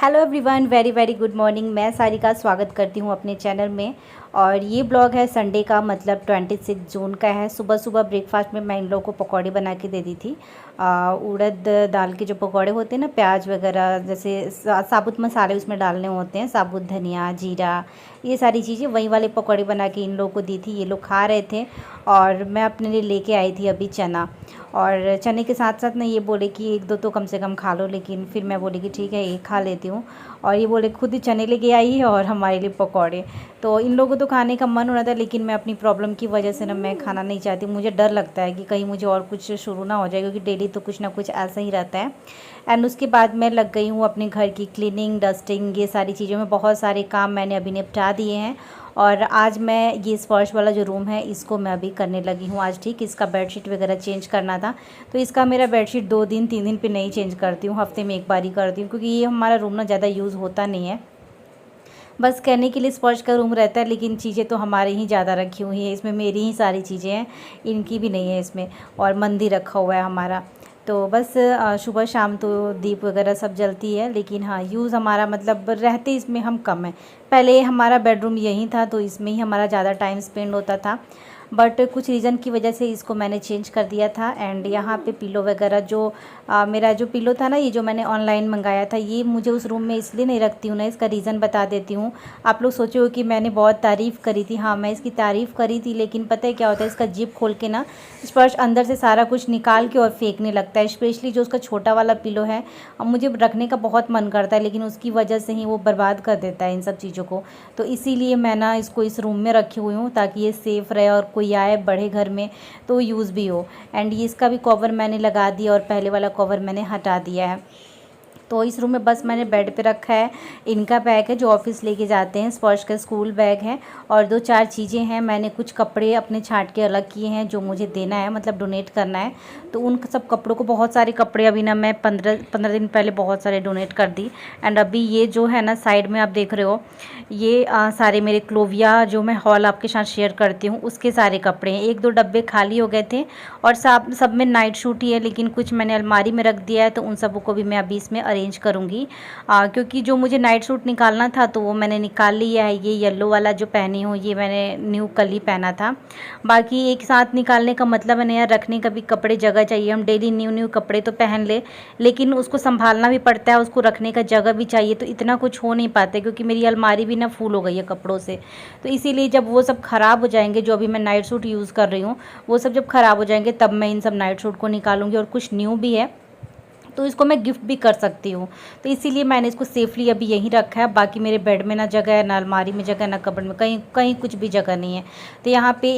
Hello everyone, very very good morning. मैं सारिका स्वागत करती हूँ अपने चैनल में। और ये ब्लॉग है संडे का, मतलब 26 जून का है। सुबह सुबह ब्रेकफास्ट में मैं इन लोगों को पकौड़े बना के दे दी थी। उड़द दाल के जो पकौड़े होते हैं ना, प्याज वगैरह जैसे साबुत मसाले उसमें डालने होते हैं, साबुत धनिया जीरा ये सारी चीज़ें, वही वाले पकौड़े बना के इन लोगों को दी थी। ये लोग खा रहे थे और मैं अपने लिए लेके आई थी अभी चना। और चने के साथ साथ ना ये बोले कि एक दो तो कम से कम खा लो, लेकिन फिर मैं बोली कि ठीक है एक खा लेती हूँ। और ये बोले खुद ही चने लेके आई है और हमारे लिए पकौड़े। तो इन लोगों को तो खाने का मन हो रहा था, लेकिन मैं अपनी प्रॉब्लम की वजह से ना मैं खाना नहीं चाहती। मुझे डर लगता है कि कहीं मुझे और कुछ शुरू ना हो जाए, क्योंकि डेली तो कुछ ना कुछ ऐसा ही रहता है। एंड उसके बाद मैं लग गई हूँ अपने घर की क्लीनिंग डस्टिंग ये सारी चीज़ों में। बहुत सारे काम मैंने अभी निपटा दिए हैं। और आज मैं ये फर्श वाला जो रूम है इसको मैं अभी करने लगी हूँ आज। ठीक, इसका बेडशीट वगैरह चेंज करना था, तो इसका मेरा बेडशीट 2 दिन 3 दिन पे नहीं चेंज करती हूँ, हफ्ते में एक बार ही करती हूँ, क्योंकि ये हमारा रूम ना ज़्यादा यूज़ होता नहीं है। बस कहने के लिए स्पर्श का रूम रहता है, लेकिन चीज़ें तो हमारे ही ज़्यादा रखी हुई हैं। इसमें मेरी ही सारी चीज़ें हैं, इनकी भी नहीं है इसमें। और मंदिर रखा हुआ है हमारा। तो बस सुबह शाम तो दीप वगैरह सब जलती है, लेकिन हाँ यूज़ हमारा मतलब रहते इसमें हम कम है। पहले हमारा बेडरूम यहीं था, तो इसमें ही हमारा ज़्यादा टाइम स्पेंड होता था। बट कुछ रीज़न की वजह से इसको मैंने चेंज कर दिया था। एंड यहाँ पे पिलो वगैरह जो मेरा जो पिलो था ना, ये जो मैंने ऑनलाइन मंगाया था, ये मुझे उस रूम में इसलिए नहीं रखती हूँ ना, इसका रीज़न बता देती हूँ। आप लोग सोचो कि मैंने बहुत तारीफ़ करी थी। हाँ, मैं इसकी तारीफ़ करी थी, लेकिन पता है क्या होता है, इसका जिप खोल के ना स्पर्श अंदर से सारा कुछ निकाल के और फेंकने लगता है। स्पेशली जो उसका छोटा वाला पिलो है, अब मुझे रखने का बहुत मन करता है, लेकिन उसकी वजह से ही वो बर्बाद कर देता है इन सब चीज़ों को। तो इसीलिए मैं ना इसको इस रूम में रखी हुई हूँ, ताकि ये सेफ़ रहे और कोई आए बढ़े घर में तो यूज़ भी हो। एंड ये इसका भी कवर मैंने लगा दिया और पहले वाला कवर मैंने हटा दिया है। तो इस रूम में बस मैंने बेड पे रखा है। इनका बैग है जो ऑफिस लेके जाते हैं, स्पर्श का स्कूल बैग है। और 2-4 चीज़ें हैं। मैंने कुछ कपड़े अपने छांट के अलग किए हैं जो मुझे देना है, मतलब डोनेट करना है। तो उन सब कपड़ों को, बहुत सारे कपड़े अभी ना मैं 15 दिन पहले बहुत सारे डोनेट कर दी। एंड अभी ये जो है ना साइड में आप देख रहे हो, ये सारे मेरे क्लोविया जो मैं हॉल आपके साथ शेयर करती हूँ उसके सारे कपड़े हैं। 1-2 डब्बे खाली हो गए थे और सब में नाइट सूट ही है, लेकिन कुछ मैंने अलमारी में रख दिया है, तो उन सबों को भी मैं अभी इसमें अरेंज करूँगी। क्योंकि जो मुझे नाइट सूट निकालना था तो वो मैंने निकाल लिया है। ये येलो वाला जो पहनी हूँ ये मैंने न्यू कल ही पहना था। बाकी एक साथ निकालने का मतलब है ना यार, रखने का भी कपड़े जगह चाहिए। हम डेली न्यू कपड़े तो पहन ले, लेकिन उसको संभालना भी पड़ता है, उसको रखने का जगह भी चाहिए। तो इतना कुछ हो नहीं पाता, क्योंकि मेरी अलमारी भी ना फुल हो गई है कपड़ों से। तो इसीलिए जब वो सब ख़राब हो जाएंगे, जो अभी मैं नाइट सूट यूज़ कर रही हूँ वो सब जब ख़राब हो जाएंगे, तब मैं इन सब नाइट सूट को निकालूंगी। और कुछ न्यू भी है, तो इसको मैं गिफ्ट भी कर सकती हूँ। तो इसीलिए मैंने इसको सेफली अभी यहीं रखा है। बाकी मेरे बेड में ना जगह है, ना अलमारी में जगह, ना कबर्ड में, कहीं कहीं कुछ भी जगह नहीं है। तो यहाँ पे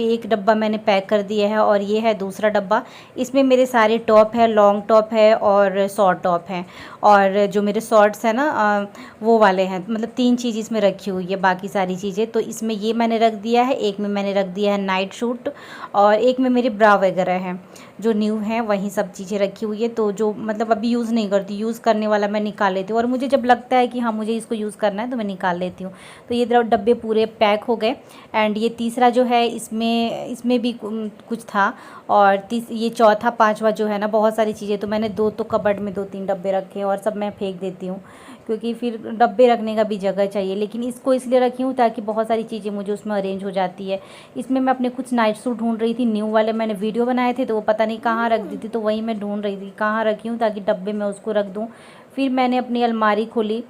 एक डब्बा मैंने पैक कर दिया है, और ये है दूसरा डब्बा। इसमें मेरे सारे टॉप है, लॉन्ग टॉप है और शॉर्ट टॉप हैं। और जो मेरे शॉर्ट्स हैं ना वो वाले हैं, मतलब 3 चीज़ इसमें रखी हुई है। बाकी सारी चीज़ें तो इसमें ये मैंने रख दिया है। एक में मैंने रख दिया है नाइट सूट, और एक में मेरे ब्रा वगैरह हैं जो न्यू हैं, वहीं सब चीज़ें रखी हुई है। तो जो मतलब अभी यूज़ नहीं करती, यूज़ करने वाला मैं निकाल लेती हूँ। और मुझे जब लगता है कि हाँ मुझे इसको यूज़ करना है तो मैं निकाल लेती हूँ। तो ये डब्बे पूरे पैक हो गए। एंड ये तीसरा जो है, इसमें भी कुछ था। और ये चौथा 5वां जो है ना, बहुत सारी चीज़ें, तो मैंने 2 तो कबर्ड में 2-3 डब्बे रखे हैं, और सब मैं फेंक देती हूँ, क्योंकि फिर डब्बे रखने का भी जगह चाहिए। लेकिन इसको इसलिए रखी हूँ ताकि बहुत सारी चीज़ें मुझे उसमें अरेंज हो जाती है। इसमें मैं अपने कुछ नाइट सूट ढूंढ रही थी, न्यू वाले मैंने वीडियो बनाए थे, तो वो पता नहीं कहाँ रख दी थी, तो वही मैं ढूंढ रही थी कहाँ रखी हूँ, ताकि डब्बे में उसको रख दूँ। फिर मैंने अपनी अलमारी खोली,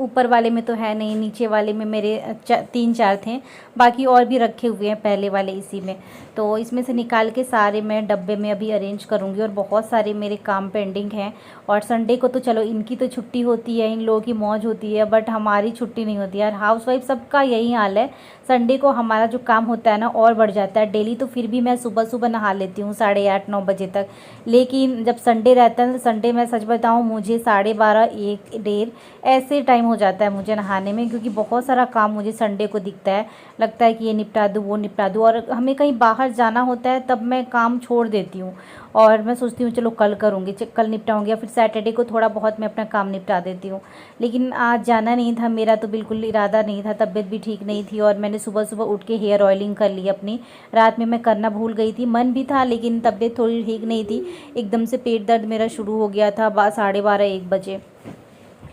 ऊपर वाले में तो है नहीं, नीचे वाले में मेरे 3-4 थे, बाकी और भी रखे हुए हैं पहले वाले इसी में। तो इसमें से निकाल के सारे मैं डब्बे में अभी अरेंज करूँगी। और बहुत सारे मेरे काम पेंडिंग हैं। और संडे को तो चलो इनकी तो छुट्टी होती है, इन लोगों की मौज होती है, बट हमारी छुट्टी नहीं होती यार। हाउसवाइफ सबका यही हाल है। संडे को हमारा जो काम होता है ना और बढ़ जाता है। डेली तो फिर भी मैं सुबह सुबह नहा लेती हूँ 8:30-9 बजे तक, लेकिन जब संडे रहता है, संडे मैं सच बताऊँ मुझे 12:30 1 डेढ़ ऐसे टाइम हो जाता है मुझे नहाने में, क्योंकि बहुत सारा काम मुझे संडे को दिखता है। लगता है कि ये निपटा दूँ, वो निपटा दूँ, और हमें कहीं बाहर जाना होता है तब मैं काम छोड़ देती हूँ। और मैं सोचती हूँ चलो कल करूँगी, कल निपटाऊँगी, या फिर सैटरडे को थोड़ा बहुत मैं अपना काम निपटा देती हूँ। लेकिन आज जाना नहीं था, मेरा तो बिल्कुल इरादा नहीं था, तबीयत भी ठीक नहीं थी। और मैंने सुबह सुबह उठ के हेयर ऑयलिंग कर ली अपनी। रात में मैं करना भूल गई थी, मन भी था लेकिन तबीयत थोड़ी ठीक नहीं थी। एकदम से पेट दर्द मेरा शुरू हो गया था 12:30-1 बजे।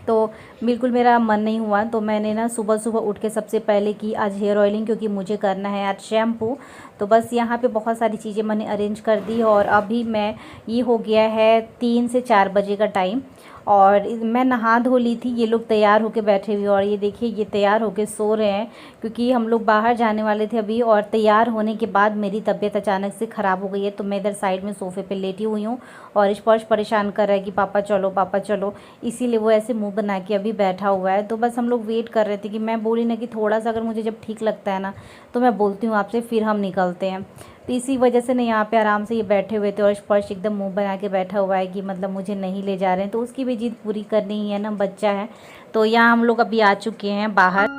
तो बिल्कुल मेरा मन नहीं हुआ। तो मैंने ना सुबह सुबह उठ के सबसे पहले की आज हेयर ऑयलिंग, क्योंकि मुझे करना है आज शैम्पू। तो बस यहाँ पे बहुत सारी चीज़ें मैंने अरेंज कर दी और अभी मैं ये हो गया है 3 से 4 बजे का टाइम और मैं नहा धो ली थी। ये लोग तैयार होके बैठे हुए और ये देखिए ये तैयार होके सो रहे हैं, क्योंकि हम लोग बाहर जाने वाले थे अभी। और तैयार होने के बाद मेरी तबीयत अचानक से ख़राब हो गई है, तो मैं इधर साइड में सोफ़े पे लेटी हुई हूँ और स्पर्श परेशान कर रहा है कि पापा चलो पापा चलो, इसीलिए वो ऐसे मुंह बना के अभी बैठा हुआ है। तो बस हम लोग वेट कर रहे थे कि मैं बोली ना कि थोड़ा सा अगर मुझे जब ठीक लगता है ना तो मैं बोलती हूँ आपसे, फिर हम निकलते हैं। तो इसी वजह से ना यहाँ पे आराम से ये बैठे हुए थे और स्पर्श एकदम मुंह बना के बैठा हुआ है कि मतलब मुझे नहीं ले जा रहे हैं। तो उसकी भी जिद पूरी करनी ही है ना, बच्चा है। तो यहाँ हम लोग अभी आ चुके हैं बाहर।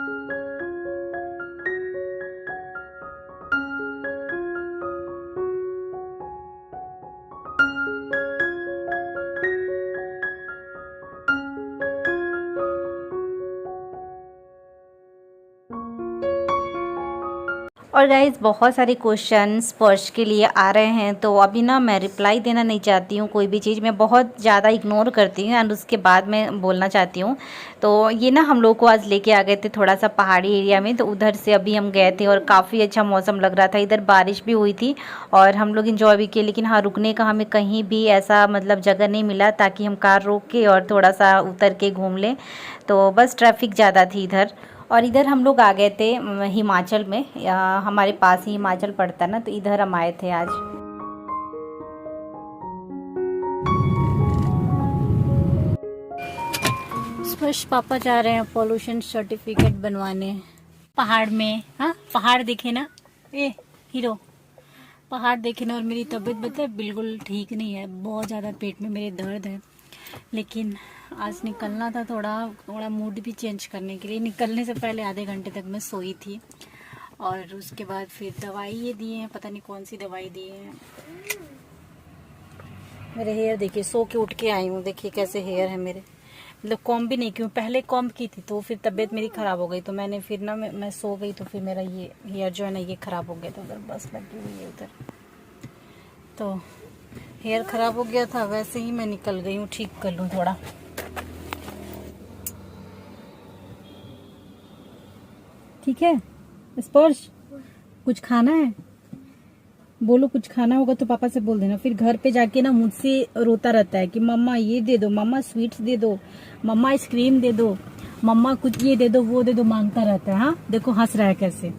और गाइज़ बहुत सारे क्वेश्चन स्पर्श के लिए आ रहे हैं, तो अभी ना मैं रिप्लाई देना नहीं चाहती हूँ। कोई भी चीज़ मैं बहुत ज़्यादा इग्नोर करती हूँ एंड उसके बाद मैं बोलना चाहती हूँ। तो ये ना हम लोग को आज लेके आ गए थे थोड़ा सा पहाड़ी एरिया में, तो उधर से अभी हम गए थे और काफ़ी अच्छा मौसम लग रहा था। इधर बारिश भी हुई थी और हम लोग इंजॉय भी किए, लेकिन हाँ रुकने का हमें कहीं भी ऐसा मतलब जगह नहीं मिला ताकि हम कार रोक के और थोड़ा सा उतर के घूम लें। तो बस ट्रैफिक ज़्यादा थी इधर। और इधर हम लोग आ गए थे हिमाचल में, हमारे पास ही हिमाचल पड़ता है ना, तो इधर हम आए थे आज। स्पर्श पापा जा रहे हैं पोल्यूशन सर्टिफिकेट बनवाने पहाड़ में। हाँ पहाड़ देखे ना, ए हीरो पहाड़ देखे ना। और मेरी तबीयत बता बिल्कुल ठीक नहीं है, बहुत ज़्यादा पेट में मेरे दर्द है, लेकिन आज निकलना था थोड़ा मूड भी चेंज करने के लिए। निकलने से पहले आधे घंटे तक मैं सोई थी और उसके बाद फिर दवाई ये दिए हैं, पता नहीं कौन सी दवाई दिए हैं। मेरे हेयर देखिए, सो के उठ के आई हूँ, देखिए कैसे हेयर है मेरे। मतलब कॉम भी नहीं की हूँ, पहले कॉम की थी तो फिर तबीयत मेरी ख़राब हो गई, तो मैंने फिर ना मैं सो गई तो फिर मेरा ये हेयर जो है ना ये ख़राब हो गया था। उधर बस लगी हुई है उधर, तो हेयर ख़राब हो गया था, वैसे ही मैं निकल गई हूँ ठीक कर लूँ थोड़ा। ठीक है स्पर्श, कुछ खाना है बोलो, कुछ खाना होगा तो पापा से बोल देना। फिर घर पे जाके ना मुझसे रोता रहता है कि मम्मा ये दे दो, मम्मा स्वीट्स दे दो, मम्मा आइसक्रीम दे दो, मम्मा कुछ ये दे दो वो दे दो, मांगता रहता है। हाँ देखो हंस रहा है कैसे।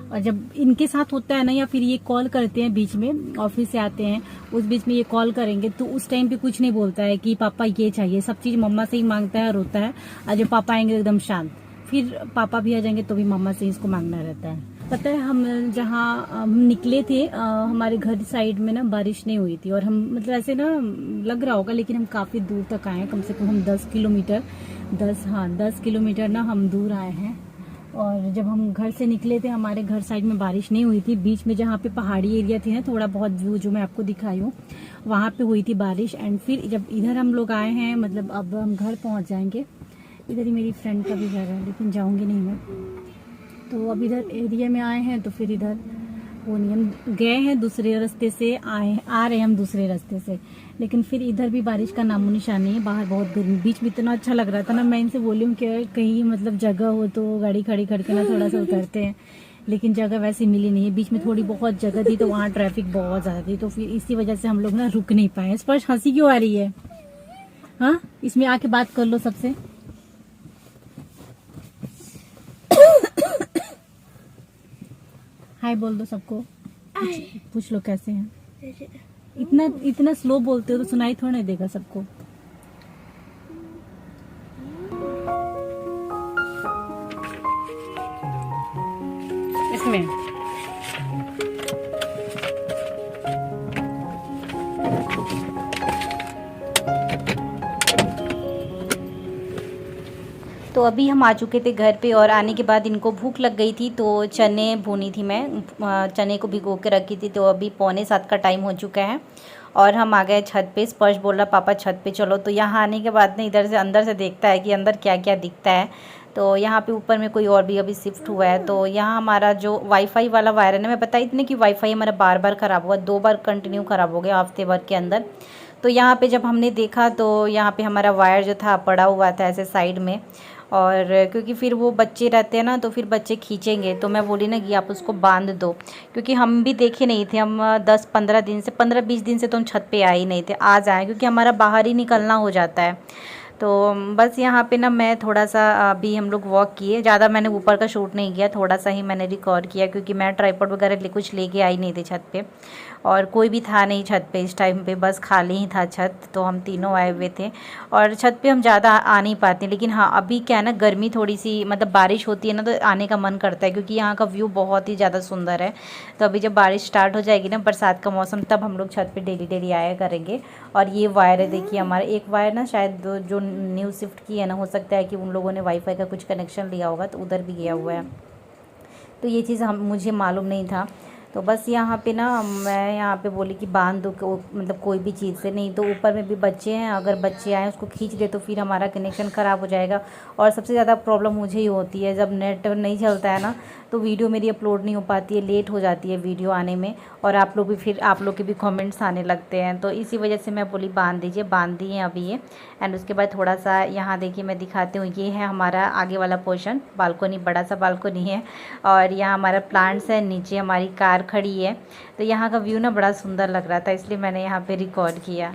और जब इनके साथ होता है ना, या फिर ये कॉल करते हैं बीच में, ऑफिस से आते हैं उस बीच में ये कॉल करेंगे, तो उस टाइम पे कुछ नहीं बोलता है कि पापा ये चाहिए, सब चीज मम्मा से ही मांगता है, रोता है। और जब पापा आएंगे एकदम शांत, फिर पापा भी आ जाएंगे तो भी मम्मा से इसको मांगना रहता है। पता है हम जहाँ हम निकले थे हमारे घर साइड में ना बारिश नहीं हुई थी, और हम मतलब ऐसे ना लग रहा होगा, लेकिन हम काफी दूर तक आए हैं, कम से कम हम 10 किलोमीटर 10 किलोमीटर ना हम दूर आए हैं। और जब हम घर से निकले थे हमारे घर साइड में बारिश नहीं हुई थी, बीच में जहाँ पे पहाड़ी एरिया थी ना थोड़ा बहुत व्यू जो मैं आपको दिखाई हूँ वहाँ पे हुई थी बारिश। एंड फिर जब इधर हम लोग आए हैं, मतलब अब हम घर पहुँच जाएंगे। इधर ही मेरी फ्रेंड का भी घर है, लेकिन जाऊँगी नहीं मैं। तो अब इधर एरिया में आए हैं तो फिर इधर वो नहीं, हम गए हैं दूसरे रास्ते से, आ रहे हैं हम दूसरे रास्ते से, लेकिन फिर इधर भी बारिश का नामो निशान नहीं है। बाहर बहुत गर्मी, बीच में इतना अच्छा लग रहा था ना, मैं इनसे बोली हूँ कि कहीं मतलब जगह हो तो गाड़ी खड़ी करके ना थोड़ा सा उतरते हैं, लेकिन जगह वैसे मिली नहीं है। बीच में थोड़ी बहुत जगह थी तो वहाँ ट्रैफिक बहुत ज़्यादा थी, तो फिर इसी वजह से हम लोग ना रुक नहीं पाए। स्पर्श हंसी क्यों आ रही है? हाँ इसमें आके बात कर लो सबसे। हाय बोल दो सबको, पूछ लो कैसे हैं। इतना स्लो बोलते हो तो सुनाई थोड़ा नहीं देगा सबको। इसमें तो अभी हम आ चुके थे घर पे, और आने के बाद इनको भूख लग गई थी तो चने भूनी थी मैं, चने को भिगो के रखी थी। तो अभी 6:45 का टाइम हो चुका है और हम आ गए छत पे। स्पर्श बोल रहा पापा छत पे चलो, तो यहाँ आने के बाद ना इधर से अंदर से देखता है कि अंदर क्या क्या दिखता है। तो यहाँ पे ऊपर में कोई और भी अभी शिफ्ट हुआ है, तो यहाँ हमारा जो वाईफाई वाला वायर है ना, मैं बताई थी ना कि वाईफाई हमारा बार बार ख़राब हुआ, 2 बार कंटिन्यू ख़राब हो गया हफ्ते भर के अंदर। तो यहाँ पे जब हमने देखा तो यहाँ पे हमारा वायर जो था पड़ा हुआ था ऐसे साइड में, और क्योंकि फिर वो बच्चे रहते हैं ना तो फिर बच्चे खींचेंगे, तो मैं बोली ना कि आप उसको बांध दो, क्योंकि हम भी देखे नहीं थे। हम 10-15 दिन से 15-20 दिन से तो हम छत पे आए ही नहीं थे, आज आए क्योंकि हमारा बाहर ही निकलना हो जाता है। तो बस यहाँ पे ना मैं थोड़ा सा अभी हम लोग वॉक किए, ज़्यादा मैंने ऊपर का शूट नहीं किया, थोड़ा सा ही मैंने रिकॉर्ड किया क्योंकि मैं ट्राइपॉड वगैरह कुछ लेके आई नहीं थी छत पे, और कोई भी था नहीं छत पे इस टाइम पे, बस खाली ही था छत, तो हम तीनों आए हुए थे। और छत पे हम ज़्यादा आ नहीं पाते, लेकिन हाँ अभी क्या है ना, गर्मी थोड़ी सी मतलब बारिश होती है ना तो आने का मन करता है, क्योंकि यहाँ का व्यू बहुत ही ज़्यादा सुंदर है। तो अभी जब बारिश स्टार्ट हो जाएगी ना, बरसात का मौसम, तब हम लोग छत पे डेली डेली आया करेंगे। और ये वायर है, देखिए हमारा एक वायर ना शायद जो न्यू शिफ्ट की है ना, हो सकता है कि उन लोगों ने वाईफाई का कुछ कनेक्शन लिया होगा तो उधर भी गया हुआ है, तो ये चीज़ मुझे मालूम नहीं था। तो बस यहाँ पे ना मैं यहाँ पे बोली कि बांध दो मतलब कोई भी चीज़ से, नहीं तो ऊपर में भी बच्चे हैं, अगर बच्चे आए उसको खींच दे तो फिर हमारा कनेक्शन ख़राब हो जाएगा। और सबसे ज़्यादा प्रॉब्लम मुझे ही होती है, जब नेट नहीं चलता है ना तो वीडियो मेरी अपलोड नहीं हो पाती है, लेट हो जाती है वीडियो आने में, और आप लोग के भी कमेंट्स आने लगते हैं, तो इसी वजह से मैं बोली बांध दीजिए। बांध दिए अभी ये। एंड उसके बाद थोड़ा सा यहाँ देखिए मैं दिखाती हूँ, ये है हमारा आगे वाला पोर्शन, बालकोनी, बड़ा सा बालकोनी है, और यहाँ हमारा प्लांट्स है, नीचे हमारी कार खड़ी है। तो यहाँ का व्यू ना बड़ा सुंदर लग रहा था, इसलिए मैंने यहाँ पे रिकॉर्ड किया।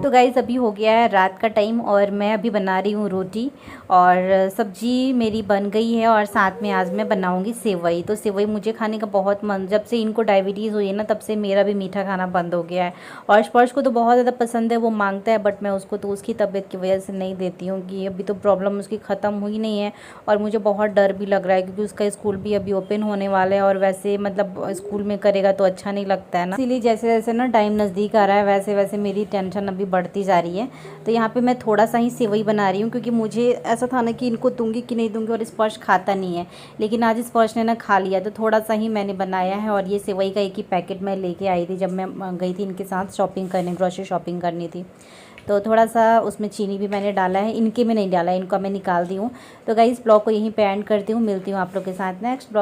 तो गाइज़ अभी हो गया है रात का टाइम, और मैं अभी बना रही हूँ रोटी, और सब्जी मेरी बन गई है, और साथ में आज मैं बनाऊँगी सेवई। तो सेवई मुझे खाने का बहुत मन, जब से इनको डायबिटीज़ हुई है ना तब से मेरा भी मीठा खाना बंद हो गया है। और स्पर्श को तो बहुत ज़्यादा पसंद है, वो मांगता है, बट मैं उसको तो उसकी तबीयत की वजह से नहीं देती हूँ, कि अभी तो प्रॉब्लम उसकी ख़त्म हुई नहीं है। और मुझे बहुत डर भी लग रहा है, क्योंकि उसका स्कूल भी अभी ओपन होने वाला है, और वैसे मतलब स्कूल में करेगा तो अच्छा नहीं लगता है ना, इसीलिए जैसे जैसे ना टाइम नज़दीक आ रहा है वैसे वैसे मेरी टेंशन अभी बढ़ती जा रही है। तो यहाँ पे मैं थोड़ा सा ही सेवई बना रही हूँ, क्योंकि मुझे ऐसा था ना कि इनको दूंगी कि नहीं दूंगी, और स्पर्श खाता नहीं है, लेकिन आज स्पर्श ने ना खा लिया, तो थोड़ा सा ही मैंने बनाया है। और ये सेवई का एक ही पैकेट मैं लेके आई थी जब मैं गई थी इनके साथ शॉपिंग करने, ग्रॉसरी शॉपिंग करनी थी, तो थोड़ा सा उसमें चीनी भी मैंने डाला है, इनके में नहीं डाला है, इनका मैं निकाल दी हूँ। तो गाइस ब्लॉग को यहीं पे एंड करती हूँ, मिलती हूँ आप लोग के साथ नेक्स्ट ब्लॉग।